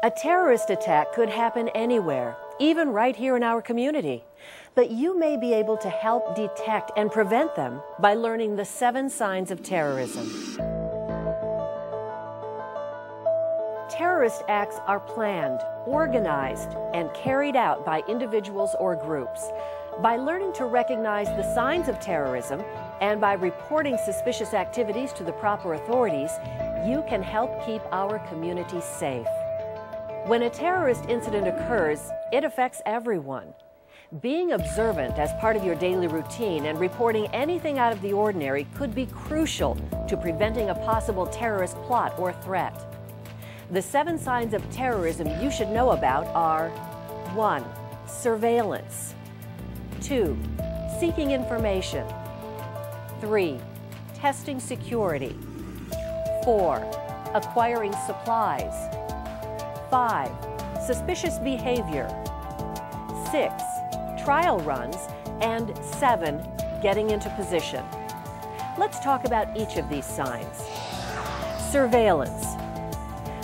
A terrorist attack could happen anywhere, even right here in our community. But you may be able to help detect and prevent them by learning the 7 signs of terrorism. Terrorist acts are planned, organized, and carried out by individuals or groups. By learning to recognize the signs of terrorism and by reporting suspicious activities to the proper authorities, you can help keep our community safe. When a terrorist incident occurs, it affects everyone. Being observant as part of your daily routine and reporting anything out of the ordinary could be crucial to preventing a possible terrorist plot or threat. The 7 signs of terrorism you should know about are 1. Surveillance. 2. Seeking information. 3. Testing security. 4. Acquiring supplies. 5. Suspicious behavior. 6. Trial runs. And 7. Getting into position. Let's talk about each of these signs. Surveillance.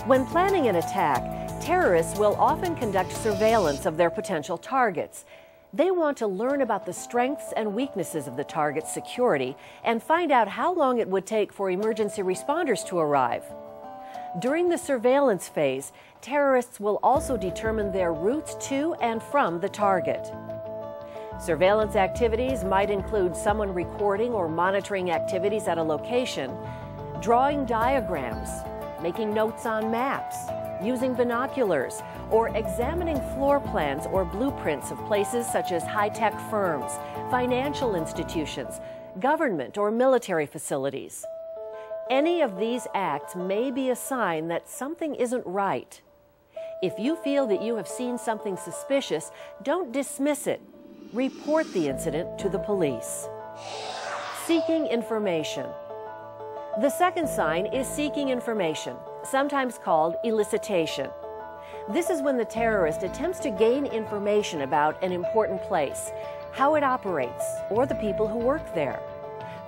When planning an attack, terrorists will often conduct surveillance of their potential targets. They want to learn about the strengths and weaknesses of the target's security and find out how long it would take for emergency responders to arrive. During the surveillance phase, terrorists will also determine their routes to and from the target. Surveillance activities might include someone recording or monitoring activities at a location, drawing diagrams, making notes on maps, using binoculars, or examining floor plans or blueprints of places such as high-tech firms, financial institutions, government or military facilities. Any of these acts may be a sign that something isn't right. If you feel that you have seen something suspicious, don't dismiss it. Report the incident to the police. Seeking information. The second sign is seeking information, sometimes called elicitation. This is when the terrorist attempts to gain information about an important place, how it operates, or the people who work there.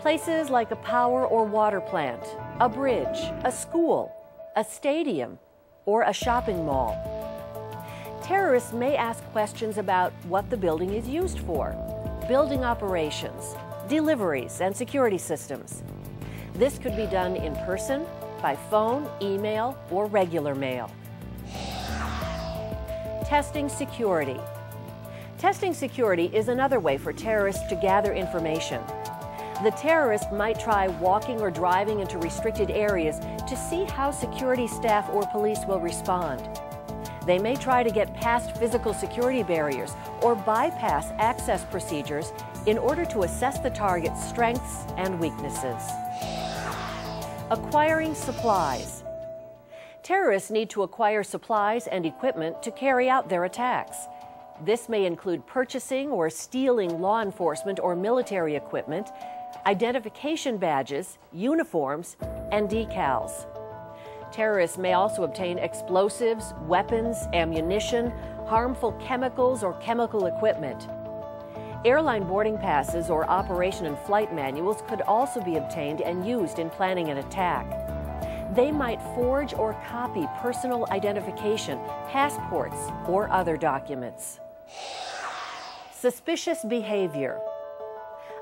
Places like a power or water plant, a bridge, a school, a stadium, or a shopping mall. Terrorists may ask questions about what the building is used for, building operations, deliveries, and security systems. This could be done in person, by phone, email, or regular mail. Testing security. Testing security is another way for terrorists to gather information. The terrorist might try walking or driving into restricted areas to see how security staff or police will respond. They may try to get past physical security barriers or bypass access procedures in order to assess the target's strengths and weaknesses. Acquiring supplies. Terrorists need to acquire supplies and equipment to carry out their attacks. This may include purchasing or stealing law enforcement or military equipment, identification badges, uniforms, and decals. Terrorists may also obtain explosives, weapons, ammunition, harmful chemicals, or chemical equipment. Airline boarding passes or operation and flight manuals could also be obtained and used in planning an attack. They might forge or copy personal identification, passports, or other documents. Suspicious behavior.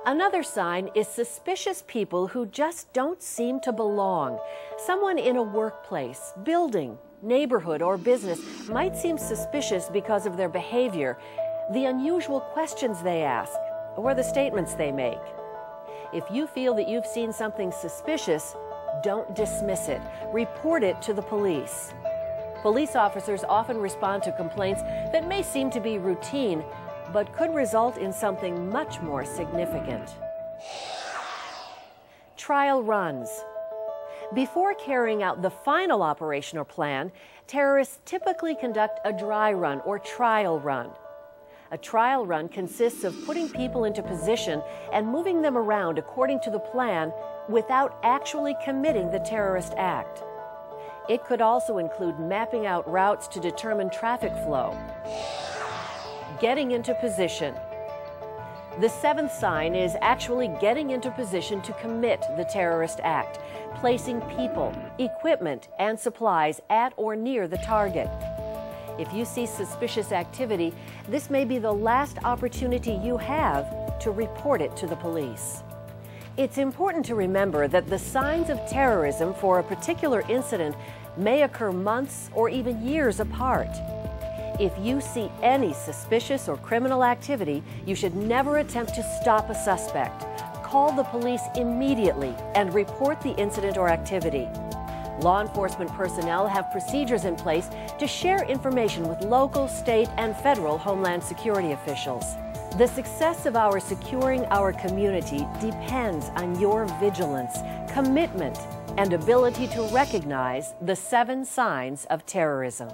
Another sign is suspicious people who just don't seem to belong. Someone in a workplace, building, neighborhood, or business might seem suspicious because of their behavior, the unusual questions they ask, or the statements they make. If you feel that you've seen something suspicious, don't dismiss it. Report it to the police. Police officers often respond to complaints that may seem to be routine, but could result in something much more significant. Trial runs. Before carrying out the final operation or plan, terrorists typically conduct a dry run or trial run. A trial run consists of putting people into position and moving them around according to the plan without actually committing the terrorist act. It could also include mapping out routes to determine traffic flow. Getting into position. The seventh sign is actually getting into position to commit the terrorist act, placing people, equipment, and supplies at or near the target. If you see suspicious activity, this may be the last opportunity you have to report it to the police. It's important to remember that the signs of terrorism for a particular incident may occur months or even years apart. If you see any suspicious or criminal activity, you should never attempt to stop a suspect. Call the police immediately and report the incident or activity. Law enforcement personnel have procedures in place to share information with local, state, and federal Homeland Security officials. The success of our securing our community depends on your vigilance, commitment, and ability to recognize the 7 signs of terrorism.